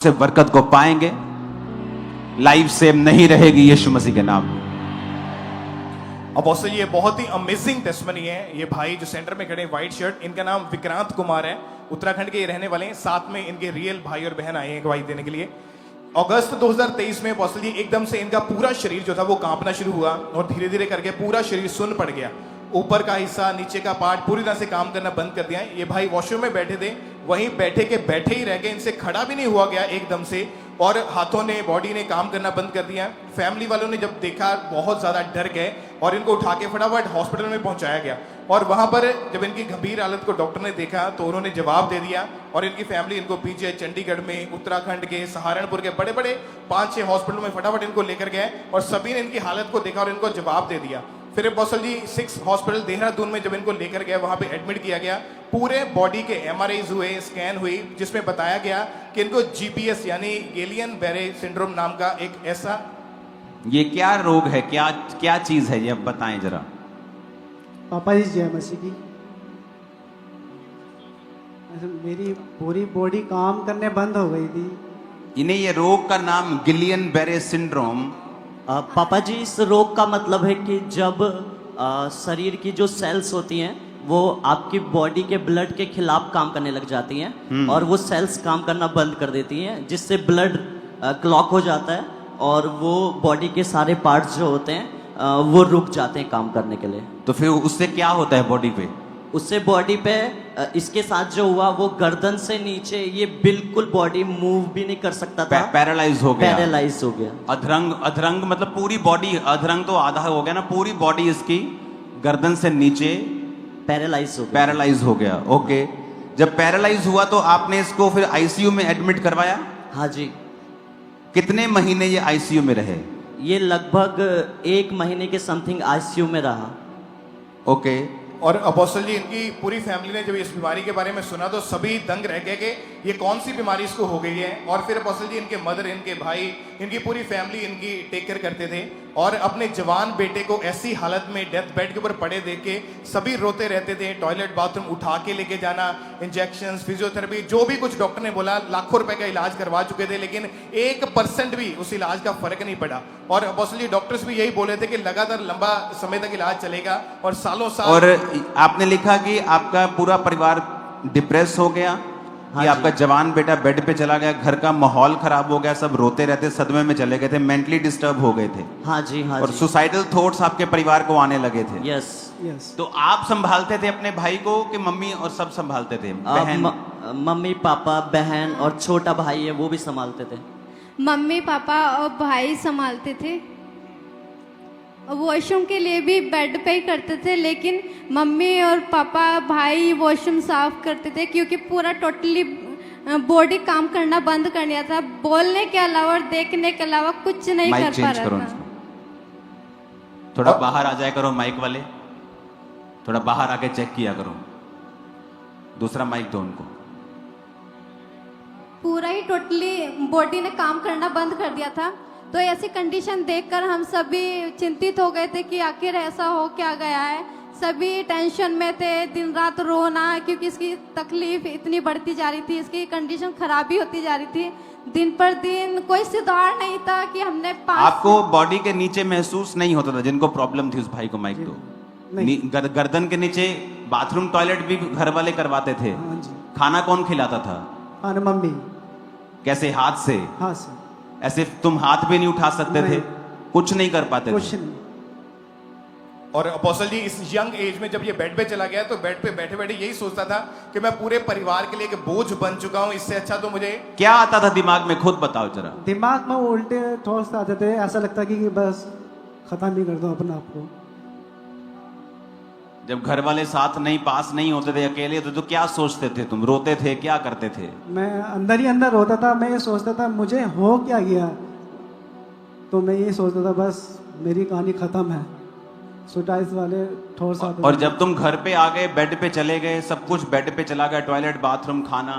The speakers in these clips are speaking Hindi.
से बरकत को पाएंगे, लाइफ सेम नहीं रहेगी यीशु मसीह के नाम में। अपोस्टल ये बहुत ही अमेजिंग टेस्टमनी है। ये भाई जो सेंटर में खड़े व्हाइट शर्ट, इनका नाम विक्रांत कुमार है, उत्तराखंड के ये रहने वाले हैं। साथ में इनके रियल भाई और बहन आए हैं गवाही देने के लिए। अगस्त 2023 में अपोस्टल जी एकदम से इनका पूरा शरीर जो था वो कांपना शुरू हुआ और धीरे धीरे करके पूरा शरीर सुन्न पड़ गया। ऊपर का हिस्सा, नीचे का पार्ट पूरी तरह से काम करना बंद कर दिया। ये भाई वॉशरूम में बैठे थे, वहीं बैठे के बैठे ही रह गए, इनसे खड़ा भी नहीं हुआ गया एकदम से, और हाथों ने, बॉडी ने काम करना बंद कर दिया। फैमिली वालों ने जब देखा बहुत ज्यादा डर गए और इनको उठा के फटाफट हॉस्पिटल में पहुंचाया गया। और वहां पर जब इनकी गंभीर हालत को डॉक्टर ने देखा तो उन्होंने जवाब दे दिया और इनकी फैमिली इनको पीछे चंडीगढ़ में, उत्तराखंड के, सहारनपुर के बड़े बड़े 5-6 हॉस्पिटल में फटाफट इनको लेकर गए और सभी ने इनकी हालत को देखा और इनको जवाब दे दिया। फिर अपोस्टल जी 6 हॉस्पिटल देहरादून में जब इनको लेकर गए, वहां पे एडमिट किया गया। पूरे बॉडी के MRIs हुए, स्कैन हुई, जिसमें बताया गया कि इनको GPS यानी गेलियन बेरे सिंड्रोम नाम का एक ऐसा, ये क्या रोग है, क्या क्या चीज है, ये अब बताएं जरा। पापा जी जय मसीह की। मेरी पूरी बॉडी काम करने बंद हो गई थी। इन्हें ये रोग का नाम गिलियन बेरे सिंड्रोम। पापा जी, इस रोग का मतलब है कि जब शरीर की जो सेल्स होती हैं वो आपकी बॉडी के ब्लड के खिलाफ काम करने लग जाती हैं और वो सेल्स काम करना बंद कर देती हैं, जिससे ब्लड क्लॉक हो जाता है और वो बॉडी के सारे पार्ट्स जो होते हैं वो रुक जाते हैं काम करने के लिए। तो फिर उससे क्या होता है बॉडी पे? उससे बॉडी पे इसके साथ जो हुआ वो गर्दन से नीचे ये बिल्कुल बॉडी मूव भी नहीं कर सकता था। पैरालाइज हो गया। पैरालाइज हो गया। अधरंग, अधरंग मतलब पूरी बॉडी, अधरंग तो आधा हो गया ना, पूरी बॉडी इसकी गर्दन से नीचे पैरालाइज हो गया। पैरालाइज हो गया। ओके, जब पैरालाइज हुआ तो आपने इसको फिर आईसीयू में एडमिट करवाया? हाँ जी। कितने महीने ये आईसीयू में रहे? ये लगभग 1 महीने के समथिंग आईसीयू में रहा। ओके। और अपोस्टल जी इनकी पूरी फैमिली ने जब इस बीमारी के बारे में सुना तो सभी दंग रह गए कि ये कौन सी बीमारी इसको हो गई है। और फिर अपोस्टल जी इनके मदर, इनके भाई, इनकी पूरी फैमिली इनकी टेक केयर करते थे और अपने जवान बेटे को ऐसी हालत में डेथ बेड के ऊपर पड़े देख के सभी रोते रहते थे। टॉयलेट बाथरूम उठा के लेके जाना, इंजेक्शंस, फिजियोथेरेपी, जो भी कुछ डॉक्टर ने बोला, लाखों रुपए का इलाज करवा चुके थे, लेकिन 1% भी उस इलाज का फर्क नहीं पड़ा। और अपोस्टल जी डॉक्टर्स भी यही बोले थे कि लगातार लंबा समय तक इलाज चलेगा और सालों साल। और आपने लिखा कि आपका पूरा परिवार डिप्रेस हो गया। हाँ कि जी। आपका जवान बेटा बेड पे चला गया, घर का माहौल खराब हो गया, सब रोते रहते, सदमे में चले गए थे, मेंटली डिस्टर्ब हो गए थे। हाँ जी। हाँ और जी। सुसाइडल थॉट्स आपके परिवार को आने लगे थे। यस। यस। तो आप संभालते थे अपने भाई को कि मम्मी और सब संभालते थे? बहन? मम्मी पापा, बहन और छोटा भाई है वो भी संभालते थे। मम्मी पापा और भाई संभालते थे। वॉशरूम के लिए भी बेड पे ही करते थे, लेकिन मम्मी और पापा, भाई वॉशरूम साफ करते थे क्योंकि पूरा टोटली बॉडी काम करना बंद कर दिया था। बोलने के अलावा और देखने के अलावा कुछ नहीं माइक कर पा चेंज रहा करो था। इसको। थोड़ा बाहर आ जाया करो माइक वाले, थोड़ा बाहर आके चेक किया करो। दूसरा माइक दो उनको। पूरा ही टोटली बॉडी ने काम करना बंद कर दिया था। तो ऐसी कंडीशन देखकर हम सभी चिंतित हो गए थे कि आखिर ऐसा हो क्या गया है। सभी टेंशन में थे, दिन रात रोना, क्योंकि इसकी तकलीफ इतनी बढ़ती जा रही थी, इसकी कंडीशन खराबी होती जा रही थी। दिन पर दिन कोई सुधार नहीं था कि हमने आपको बॉडी के नीचे महसूस नहीं होता था? जिनको प्रॉब्लम थी उस भाई को माइक दो। गर्दन के नीचे बाथरूम, टॉयलेट भी घर वाले करवाते थे। हाँ जी। खाना कौन खिलाता था? हाँ मम्मी। कैसे, हाथ से? हाँ सर। ऐसे तुम हाथ भी नहीं उठा सकते नहीं। थे? कुछ नहीं कर पाते कुछ थे? नहीं। और अपोस्टल जी इस यंग एज में जब ये बेड पे चला गया तो बेड पे बैठे बैठे यही सोचता था कि मैं पूरे परिवार के लिए एक बोझ बन चुका हूं, इससे अच्छा तो मुझे। क्या आता था दिमाग में, खुद बताओ जरा। दिमाग में उल्टे थॉट्स आते थे, ऐसा लगता कि बस खत्म ही कर दो अपने आप को। जब घर वाले साथ नहीं, पास नहीं होते थे, अकेले होते तो क्या सोचते थे तुम? रोते थे, क्या करते थे? मैं अंदर ही अंदर रोता था। मैं ये सोचता था मुझे हो क्या गया। तो मैं ये सोचता था बस मेरी कहानी खत्म है। सुसाइड वाले थॉट्स आते और थे। जब तुम घर पे आ गए, बेड पे चले गए, सब कुछ बेड पे चला गया, टॉयलेट, बाथरूम, खाना,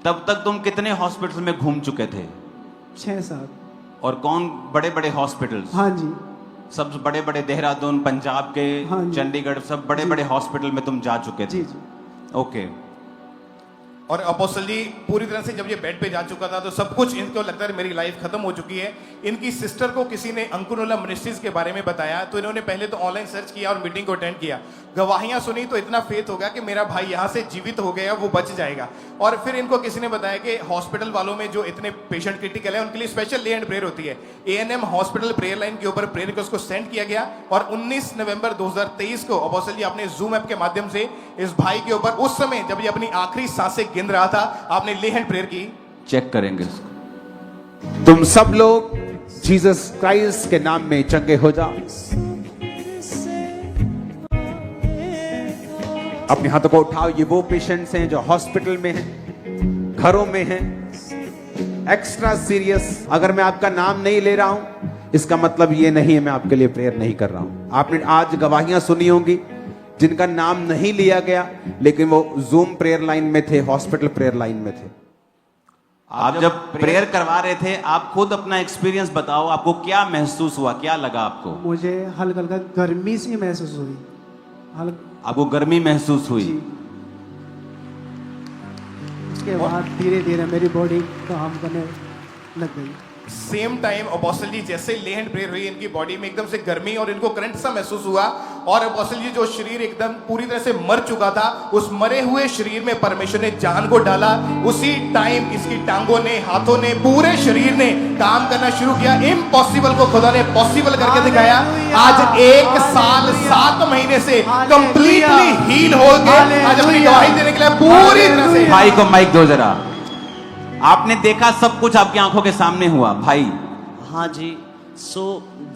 तब तक तुम कितने हॉस्पिटल में घूम चुके थे? 6-7। और कौन बड़े बड़े हॉस्पिटल्स? हाँ जी। सब बड़े बड़े, देहरादून, पंजाब के, हाँ जी। चंडीगढ़, सब बड़े जी। बड़े हॉस्पिटल में तुम जा चुके थे? जी जी। ओके। और अपोस्टल जी पूरी तरह से जब ये बेड पे जा चुका था तो सब कुछ इनको लगता है मेरी लाइफ खत्म हो चुकी है। इनकी सिस्टर को किसी ने अंकुरउल्ला मिनिस्ट्रीज के बारे में बताया तो इन्होंने पहले तो ऑनलाइन सर्च किया और मीटिंग को अटेंड किया, गवाहियां सुनी तो इतना फेथ हो गया कि मेरा भाई यहाँ से जीवित हो गया, वो बच जाएगा। और फिर इनको किसी ने बताया कि हॉस्पिटल वालों में जो इतने पेशेंट क्रिटिकल है उनके लिए स्पेशल ले एंड प्रेयर होती है। ANM हॉस्पिटल प्रेयर लाइन के ऊपर प्रेयर रिक्वेस्ट को सेंड किया गया और 19 नवंबर 2023 को अपोस्टल जी अपने जूम ऐप के माध्यम से इस भाई के ऊपर उस समय जब ये अपनी आखिरी सांसें गिन रहा था आपने ले हैंड प्रेयर की। चेक करेंगे उसको। तुम सब लोग जीसस क्राइस्ट के नाम में चंगे हो जाओ। अपने हाथों को उठाओ। ये वो पेशेंट्स हैं जो हॉस्पिटल में हैं, घरों में हैं, एक्स्ट्रा सीरियस। अगर मैं आपका नाम नहीं ले रहा हूं इसका मतलब ये नहीं है मैं आपके लिए प्रेयर नहीं कर रहा हूं। आपने आज गवाहियां सुनी होंगी जिनका नाम नहीं लिया गया लेकिन वो जूम प्रेयर लाइन में थे, हॉस्पिटल प्रेयर लाइन में थे। आप जब प्रेयर करवा रहे थे आप खुद अपना एक्सपीरियंस बताओ, आपको क्या महसूस हुआ, क्या लगा आपको? मुझे हल्का हल्का गर्मी सी महसूस हुई। आपको गर्मी महसूस हुई? जी। उसके बाद धीरे धीरे मेरी बॉडी काम करने लग गई। सेम टाइम अपोस्टल जी जैसे ले हैंड प्रेयर हुई इनकी बॉडी में एकदम से गर्मी और इनको करंट सा महसूस हुआ और अपोस्टल जी जो शरीर एकदम पूरी तरह से मर चुका था उस मरे हुए शरीर में परमेश्वर ने जान को डाला। उसी टाइम इसकी टांगों ने, हाथों ने, पूरे शरीर ने काम करना शुरू किया। इम्पॉसिबल को खुदा ने पॉसिबल करके दिखाया। आज 1 साल 7 महीने से कंप्लीटली हील हो गए। आज अपनी गवाही देने के लिए पूरी तरह से। भाई को माइक दो जरा। आपने देखा सब कुछ आपकी आंखों के सामने हुआ भाई? हाँ जी। सो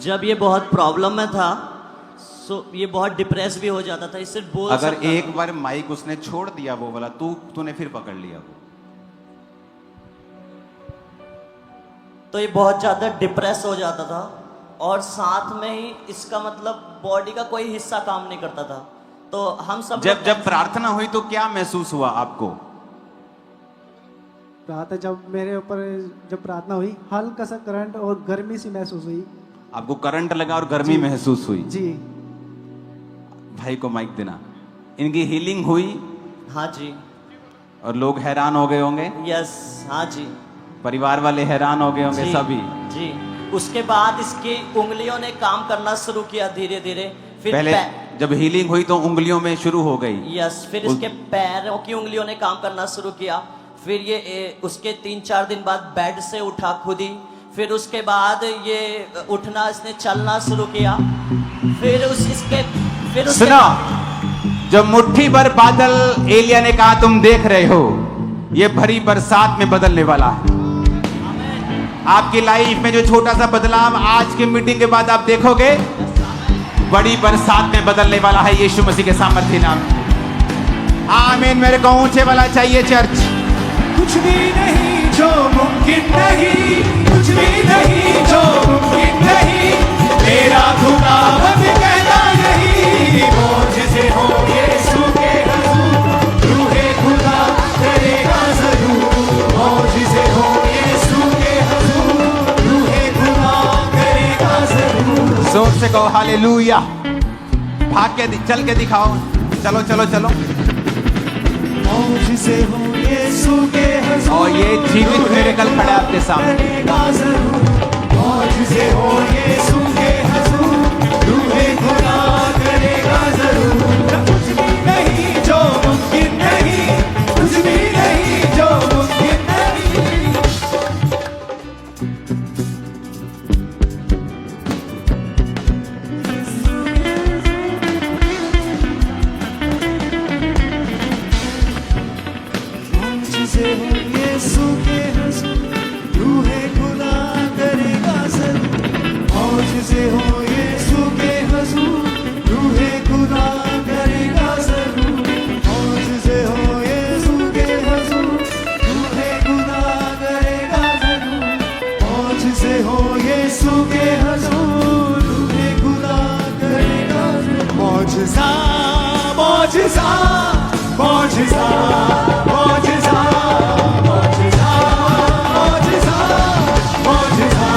जब ये बहुत प्रॉब्लम में था सो ये बहुत डिप्रेस भी हो जाता था, इससे बोल अगर सकता एक था। बार माइक उसने छोड़ दिया वो वाला तूने फिर पकड़ लिया वो, तो ये बहुत ज्यादा डिप्रेस हो जाता था और साथ में ही इसका मतलब बॉडी का कोई हिस्सा काम नहीं करता था। तो हम सब जब प्रार्थना हुई तो क्या महसूस हुआ आपको? जब मेरे ऊपर जब प्रार्थना हुई हल्का सा करंट और गर्मी सी महसूस हुई। आपको करंट लगा और गर्मी महसूस हुई? जी। भाई को माइक देना। इनकी हीलिंग हुई? हाँ जी। और लोग हैरान हो गए होंगे? यस। हाँ जी। परिवार वाले हैरान हो गए होंगे जी, सभी? जी। उसके बाद इसकी उंगलियों ने काम करना शुरू किया धीरे धीरे। फिर पहले जब हीलिंग हुई तो उंगलियों में शुरू हो गई? यस। फिर इसके पैरों की उंगलियों ने काम करना शुरू किया। फिर ये उसके 3-4 दिन बाद बेड से उठा खुद ही। फिर उसके बाद ये उठना, इसने चलना शुरू किया। फिर सुनो, जब मुट्ठी भर बादल एलिया ने कहा तुम देख रहे हो, ये भरी बरसात में बदलने वाला है। आपकी लाइफ में जो छोटा सा बदलाव आज की मीटिंग के बाद आप देखोगे बड़ी बरसात में बदलने वाला है यीशु मसीह के सामर्थ्य नाम। आमीन। मेरे को ऊंचे वाला चाहिए चर्च। कुछ भी नहीं जो मुमकिन नहीं, कुछ भी नहीं जो मुमकिन नहीं, मेरा खुदावंद कहता नहीं। मौजिज़े हो यीशु के हुजूर, रूहे खुदा करेगा जरूर। मौजिज़े हो यीशु के हुजूर, रूहे खुदा करेगा जरूर। जोर से कहो हालेलुया। भाग के चल के दिखाओ। चलो चलो चलो। मौजिज़े हो यीशु के हुजूर, और ये जीवित मिरेकल खड़ा है आपके सामने। करेगा जरूर। मौजिज़े हो यीशु के हुजूर, रूहे खुदा करेगा जरूर। कुछ भी नहीं जो मुमकिन नहीं, कुछ भी नहीं जो मुमकिन नहीं। मौजिज़े हो यीशु के हुजूर, रूहे खुदा करेगा जरूर। मौजिज़े हो यीशु के हुजूर, रूहे खुदा करेगा जरूर। मौजिज़े हो यीशु के हुजूर, रूहे खुदा करेगा जरूर। मौजिज़े हो यीशु के हुजूर, रूहे खुदा करेगा जरूर। मौजिज़ा मौजिज़ा मौजिज़ा मौजिज़ा मौजिज़ा मौजिज़ा मौजिज़ा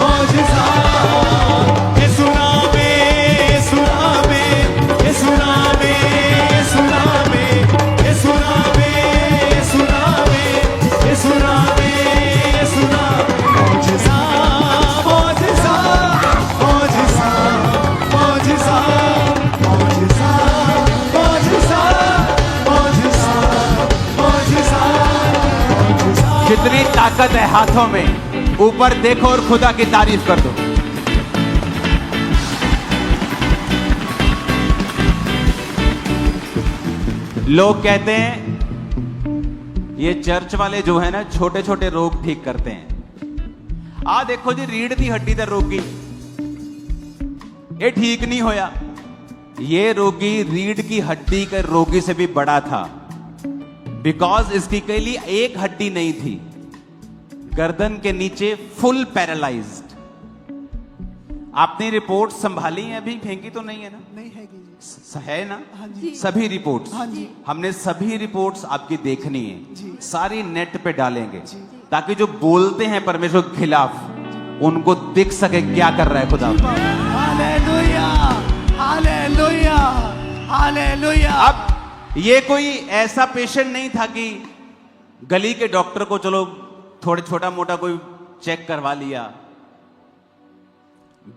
मौजिज़ा। यीशु नाम में, यीशु नाम में, यीशु नाम में, यीशु नाम में, यीशु नाम में, यीशु ताकत है हाथों में। ऊपर देखो और खुदा की तारीफ कर दो। लोग कहते हैं ये चर्च वाले जो है ना छोटे छोटे रोग ठीक करते हैं। आ देखो जी रीढ़ की हड्डी दा रोगी ये ठीक नहीं होया। ये रोगी रीढ़ की हड्डी के रोगी से भी बड़ा था, बिकॉज इसकी के लिए एक हड्डी नहीं थी, गर्दन के नीचे फुल पैरालाइज्ड। आपने रिपोर्ट संभाली है अभी, फेंकी तो नहीं है ना? नहीं है जी। है ना? हाँ जी। सभी रिपोर्ट्स हाँ जी। हमने सभी रिपोर्ट्स आपकी देखनी है, जी। सारी नेट पे डालेंगे ताकि जो बोलते हैं परमेश्वर के खिलाफ उनको दिख सके क्या कर रहा है खुदा। Hallelujah, hallelujah, hallelujah. अब ये कोई ऐसा पेशेंट नहीं था कि गली के डॉक्टर को चलो थोड़े छोटा मोटा कोई चेक करवा लिया।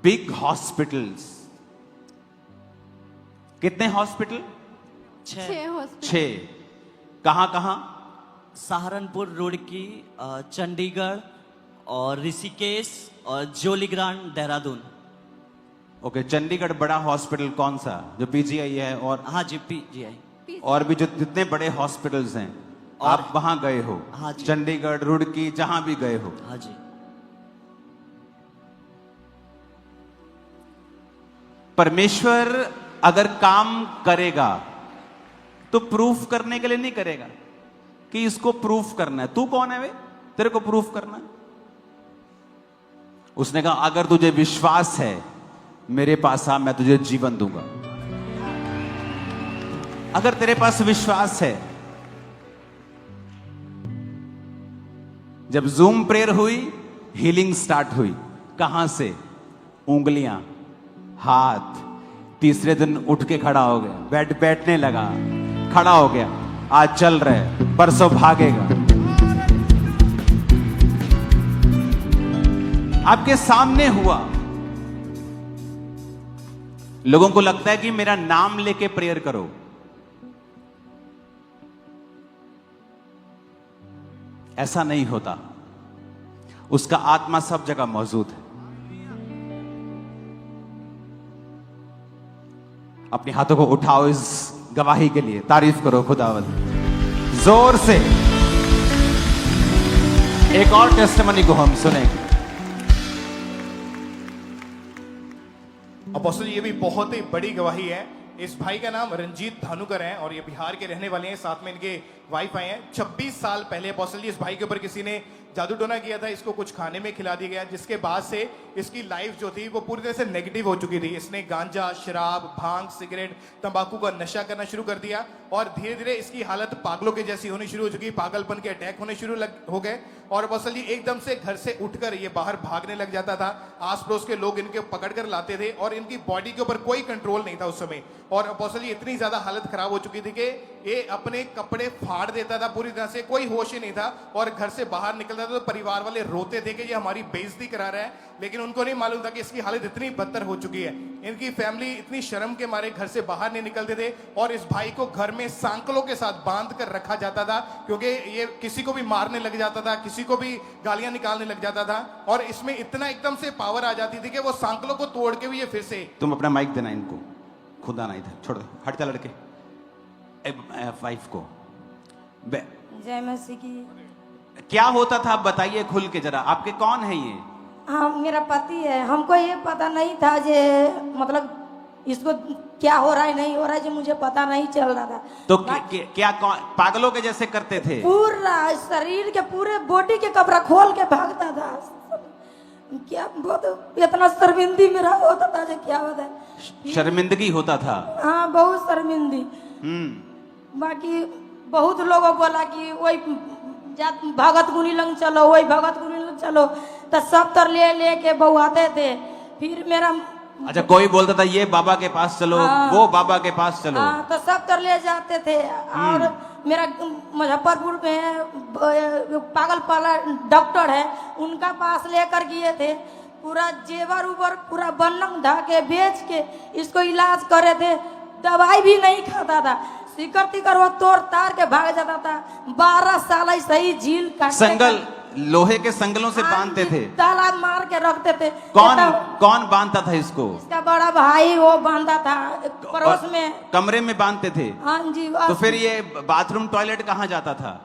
बिग हॉस्पिटल्स, कितने हॉस्पिटल? 6 हॉस्पिटल। 6। कहां कहां? सहारनपुर, रुड़की, चंडीगढ़ और ऋषिकेश और जोलीग्रांट, देहरादून। ओके, चंडीगढ़ बड़ा हॉस्पिटल कौन सा जो पीजीआई है? और हाँ जी, PGI। और भी जो जितने बड़े हॉस्पिटल्स हैं आप वहां गए हो? हाँ जी। चंडीगढ़, रुड़की, जहां भी गए हो। हाँ जी। परमेश्वर अगर काम करेगा तो प्रूफ करने के लिए नहीं करेगा कि इसको प्रूफ करना है। तू कौन है वे, तेरे को प्रूफ करना है? उसने कहा अगर तुझे विश्वास है मेरे पास आ, मैं तुझे जीवन दूंगा। अगर तेरे पास विश्वास है। जब जूम प्रेयर हुई, हीलिंग स्टार्ट हुई। कहां से? उंगलियां, हाथ। तीसरे दिन उठ के खड़ा हो गया, बैठने लगा, खड़ा हो गया, आज चल रहे, परसों भागेगा। आपके सामने हुआ। लोगों को लगता है कि मेरा नाम लेके प्रेयर करो। ऐसा नहीं होता। उसका आत्मा सब जगह मौजूद है। अपने हाथों को उठाओ इस गवाही के लिए, तारीफ करो खुदावंद जोर से। एक और टेस्टिमनी को हम सुनेंगे। अपोस्टल ये भी बहुत ही बड़ी गवाही है। इस भाई का नाम रंजीत धानुकर है और ये बिहार के रहने वाले हैं। साथ में इनके वाइफ आए हैं। 26 साल पहले अपोस्टल जी इस भाई के ऊपर किसी ने जादू टोना किया था। इसको कुछ खाने में खिला दिया गया, जिसके बाद से इसकी लाइफ जो थी वो पूरी तरह से नेगेटिव हो चुकी थी। इसने गांजा, शराब, भांग, सिगरेट, तंबाकू का नशा करना शुरू कर दिया और धीरे धीरे इसकी हालत पागलों के जैसी होनी शुरू हो चुकी। पागलपन के अटैक होने शुरू हो गए और अपोस्टल जी एकदम से घर से उठकर ये बाहर भागने लग जाता था। आस पड़ोस के लोग इनके पकड़ कर लाते थे और इनकी बॉडी के ऊपर कोई कंट्रोल नहीं था उस समय। और अपोस्टल जी इतनी ज्यादा हालत खराब हो चुकी थी कि ये अपने कपड़े फाड़ देता था पूरी तरह से, कोई होश ही नहीं था। और घर से बाहर निकलता था तो परिवार वाले रोते थे कि ये हमारी बेइज्जती करा रहा है, लेकिन उनको नहीं मालूम था कि इसकी हालत इतनी बदतर हो चुकी है। इनकी फैमिली इतनी शर्म के मारे घर से बाहर नहीं निकलते थे और इस भाई को घर में सांकलों के साथ बांध कर रखा जाता था, क्योंकि ये किसी को भी मारने लग जाता था, किसी को भी गालियां निकालने लग जाता था। और इसमें इतना एकदम से पावर आ जाती थी कि वो सांकलों को तोड़ के भी ये फिर से। तुम अपना माइक देना इनको, खुदा ना इधर छोड़ दो, हट जा लड़के। वाइफ को जय मसीह की। क्या होता था आप बताइए खुल के जरा। आपके कौन है ये? हाँ, मेरा पति है। हमको ये पता नहीं था जे मतलब इसको क्या हो रहा है नहीं हो रहा है, जो मुझे पता नहीं चल रहा था। तो क्या पागलों के जैसे करते थे? पूरा शरीर के पूरे बॉडी के कपड़ा खोल के भागता था। क्या बहुत इतना शर्मिंदी मेरा होता था जो क्या होता है। शर्मिंदगी होता था? हाँ, बहुत शर्मिंदी। बाकी बहुत लोगों बोला कि वही भगत गुनी लंग चलो, वही भगत गुनी लंग चलो, तो सब तर ले के बउआते थे। फिर मेरा अच्छा, कोई बोलता था ये बाबा के पास चलो, वो बाबा के पास चलो। तो सब तर ले जाते थे। और मेरा मुजफ्फरपुर में पागल पाला डॉक्टर है, उनका पास लेकर गए थे। पूरा जेवर उबर पूरा बन्नम धा के बेच के इसको इलाज करे थे। दवाई भी नहीं खाता था, सिकर तिकर वो तोड़ तार के भाग जाता था। 12 साल ऐसे ही झील काट लोहे के संगलों से हाँ बांधते जी, थे। ताला मार के रखते थे। कौन ये तो कौन बांधता था इसको? इसका बड़ा भाई वो बांधा था पड़ोस और में। कमरे में बांधते थे। हाँ जी। तो फिर ये बाथरूम टॉयलेट कहाँ जाता था?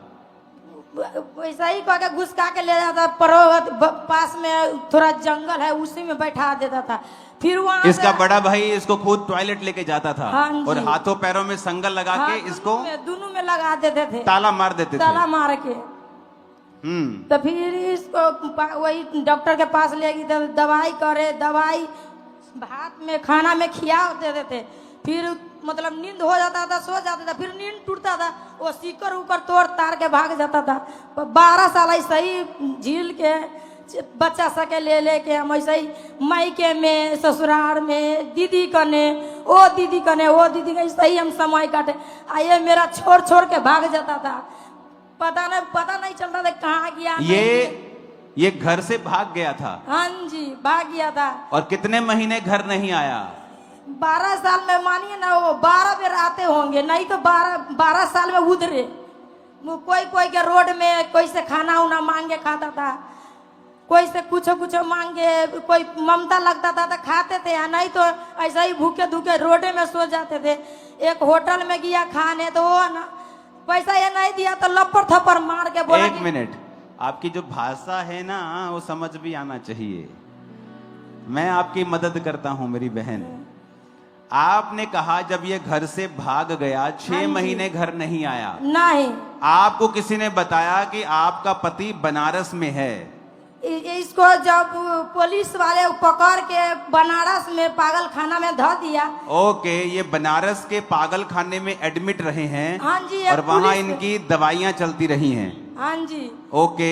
वैसा ही कह के घुसका के ले जाता, पड़ोस पास में थोड़ा जंगल है उसी में बैठा देता था। फिर वहाँ इसका बड़ा भाई इसको खुद टॉयलेट लेके जाता था। हाँ जी। और हाथों पैरों में संगल लगा के इसको दोनों में लगा देते थे, ताला मार देते थे। ताला मार के। हम्म। तो फिर इसको वही डॉक्टर के पास ले गई, तो दवाई करे, दवाई भात में खाना में खिया देते थे। फिर मतलब नींद हो जाता था, सो जाता था, फिर नींद टूटता था, वो सीकर उकर तोड़ तार के भाग जाता था। 12 साल ऐसे ही झील के बच्चा सके ले लेके हम ऐसे ही मायके में, ससुराल में, दीदी कने, ओ दीदी कने, वो दीदी कने, ऐसे ही हम समय काटे। आइए मेरा छोड़ छोड़ के भाग जाता था, पता नहीं चलता था कहाँ गया। ये घर से भाग गया था? हाँ जी, भाग गया था। और कितने महीने घर नहीं आया? 12 साल में मानिए ना, वो 12 बेर आते होंगे, नहीं तो 12 साल में उधरे। वो कोई के रोड में कोई से खाना उना मांगे खाता था, कोई से कुछ मांगे, कोई ममता लगता था तो खाते थे, या नहीं तो ऐसा ही भूखे धूखे रोडे में सो जाते थे। एक होटल में गया खाने, तो वो ना पैसा ये नहीं दिया तो लपड़ थप्पड़ मार के बोला। 1 मिनट, आपकी जो भाषा है ना वो समझ भी आना चाहिए। मैं आपकी मदद करता हूं मेरी बहन। आपने कहा जब ये घर से भाग गया 6 महीने घर नहीं आया। नहीं, आपको किसी ने बताया कि आपका पति बनारस में है? इसको जब पुलिस वाले पकड़ के बनारस में पागल खाना में धो दिया। ओके, ये बनारस के पागल खाने में एडमिट रहे हैं। हाँ जी, और वहां पुलिस- इनकी दवाइयां चलती रही हैं। हाँ जी। ओके,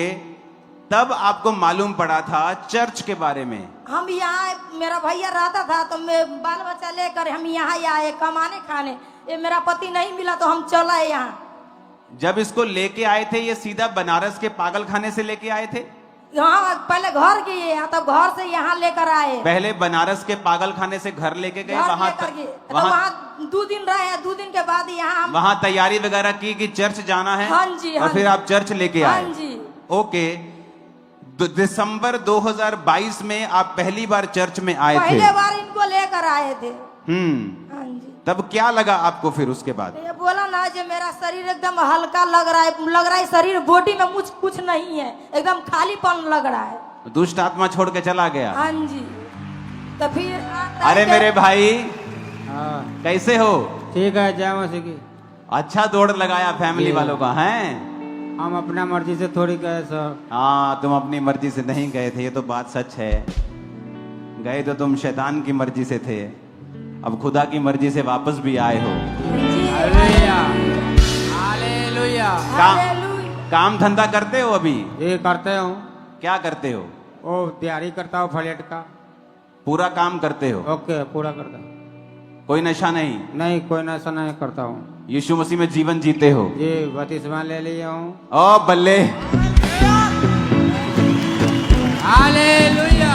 तब आपको मालूम पड़ा था चर्च के बारे में? हम यहाँ, मेरा भैया रहता था तो मैं बाल बच्चा लेकर हम यहाँ आए कमाने खाने। ये मेरा पति नहीं मिला तो हम चला यहाँ। जब इसको लेके आए थे ये सीधा बनारस के पागल खाने से लेके आए थे? यहाँ पहले घर गए, तब घर से यहाँ लेकर आए। पहले बनारस के पागल खाने से घर लेके गए, घर वहां लेकर गए। तो वहां वहाँ 2 दिन रहे, 2 दिन के बाद यहाँ हम। वहां तैयारी वगैरह की कि चर्च जाना है। हाँ जी, और हाँ फिर जी। आप चर्च लेके हाँ आए। जी। ओके, दिसंबर 2022 में आप पहली बार चर्च में आए थे। पहले बार इनको लेकर आए थे। हाँ जी। तब क्या लगा आपको फिर उसके बाद? ये बोला ना जो मेरा शरीर एकदम हल्का लग रहा है शरीर, बॉडी में कुछ नहीं है, एकदम खालीपन लग रहा है। दुष्ट आत्मा छोड़ के चला गया। हाँ जी। तो फिर अरे मेरे भाई, हाँ कैसे हो? ठीक है, जय मसीह की। अच्छा दौड़ लगाया फैमिली वालों का है। हम अपना मर्जी से थोड़ी गए सर। हाँ, तुम अपनी मर्जी से नहीं गए थे, ये तो बात सच है। गए तो तुम शैतान की मर्जी से थे, अब खुदा की मर्जी से वापस भी आए हो। Hallelujah, hallelujah. काम धंधा करते हो अभी? ये करते हूँ। क्या करते हो? ओ तैयारी करता हूँ फ्लैट का। पूरा काम करते हो? ओके, पूरा करता हूँ। कोई नशा नहीं? नहीं, कोई नशा नहीं करता हूँ। यीशु मसीह में जीवन जीते हो? जी, बपतिस्मा ले लिया हूँ। ओ बल्ले, हालेलुया।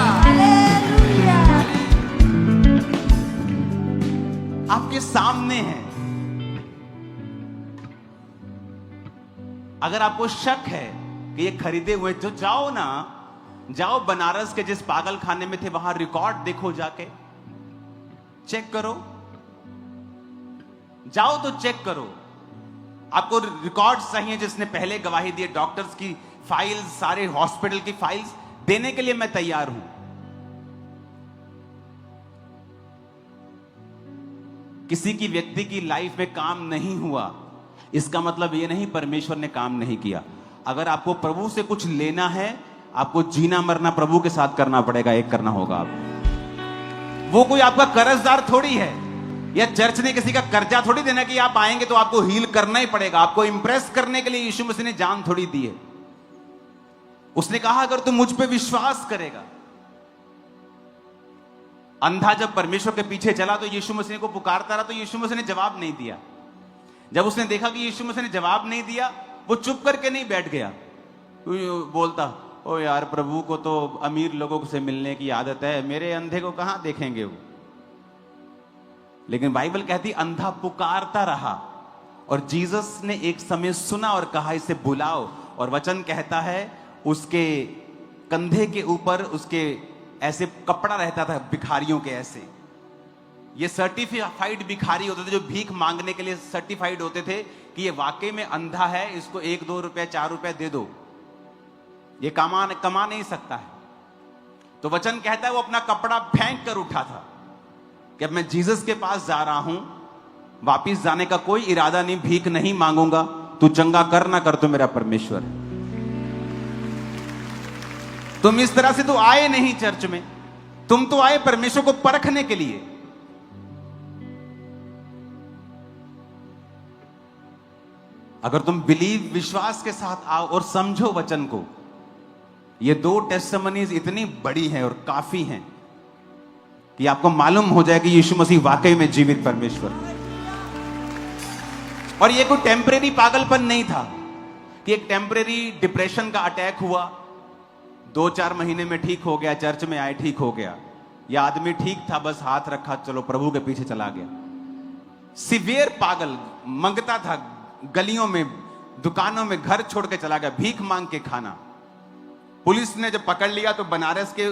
आपके सामने है। अगर आपको शक है कि ये खरीदे हुए, तो जाओ ना, जाओ बनारस के जिस पागल खाने में थे वहां रिकॉर्ड देखो, जाके चेक करो। जाओ तो चेक करो, आपको रिकॉर्ड सही है जिसने पहले गवाही दी, डॉक्टर्स की फाइल्स, सारे हॉस्पिटल की फाइल्स देने के लिए मैं तैयार हूं। किसी की व्यक्ति की लाइफ में काम नहीं हुआ, इसका मतलब यह नहीं परमेश्वर ने काम नहीं किया। अगर आपको प्रभु से कुछ लेना है, आपको जीना मरना प्रभु के साथ करना पड़ेगा, एक करना होगा आपको। वो कोई आपका कर्जदार थोड़ी है, या चर्च ने किसी का कर्जा थोड़ी देना कि आप आएंगे तो आपको हील करना ही पड़ेगा। आपको इंप्रेस करने के लिए यीशु मसीह ने जान थोड़ी दी है। उसने कहा अगर तू मुझ पे विश्वास करेगा। अंधा जब परमेश्वर के पीछे चला तो यीशु मसीह को पुकारता रहा, तो यीशु मसीह ने जवाब नहीं दिया। जब उसने देखा कि यीशु मसीह ने जवाब नहीं दिया, वो चुप करके नहीं बैठ गया। बोलता, ओ यार, प्रभु को तो अमीर लोगों से मिलने की आदत है, मेरे अंधे को कहां देखेंगे वो। लेकिन बाइबल कहती अंधा पुकारता रहा, और जीसस ने एक समय सुना और कहा इसे बुलाओ। और वचन कहता है उसके कंधे के ऊपर उसके ऐसे कपड़ा रहता था भिखारियों के ऐसे। ये सर्टिफाइड भिखारी होते थे जो भीख मांगने के लिए सर्टिफाइड होते थे कि ये वाकई में अंधा है, इसको 1-2 रुपए 4 रुपए दे दो, ये कमा नहीं सकता है। तो वचन कहता है वो अपना कपड़ा फेंक कर उठा था कि अब मैं जीसस के पास जा रहा हूं, वापिस जाने का कोई इरादा नहीं, भीख नहीं मांगूंगा, तू चंगा कर ना कर, तो मेरा परमेश्वर है। तुम इस तरह से तो आए नहीं चर्च में, तुम तो आए परमेश्वर को परखने के लिए। अगर तुम बिलीव, विश्वास के साथ आओ और समझो वचन को, ये 2 टेस्टिमनीज इतनी बड़ी हैं और काफी हैं कि आपको मालूम हो जाए कि यीशु मसीह वाकई में जीवित परमेश्वर है। और ये कोई टेम्परेरी पागलपन नहीं था कि एक टेम्परेरी डिप्रेशन का अटैक हुआ, 2-4 महीने में ठीक हो गया, चर्च में आए ठीक हो गया। यह आदमी ठीक था, बस हाथ रखा, चलो प्रभु के पीछे चला गया। सिवियर पागल, मंगता था, गलियों में, दुकानों में घर छोड़ के चला गया, भीख मांग के खाना। पुलिस ने जब पकड़ लिया तो बनारस के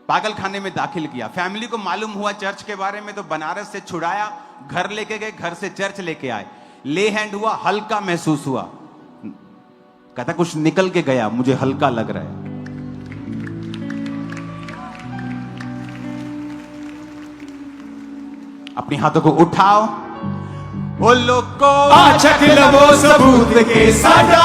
पागल खाने में दाखिल किया। फैमिली को मालूम हुआ चर्च के बारे में तो बनारस से छुड़ाया, घर लेके गए, घर से चर्च लेके आए। ले हैंड हुआ, हल्का महसूस हुआ, कहता कुछ निकल के गया, मुझे हल्का लग रहा है। अपने हाथों को उठाओ, ओ लोगों आ चख लवो सबूत के साडा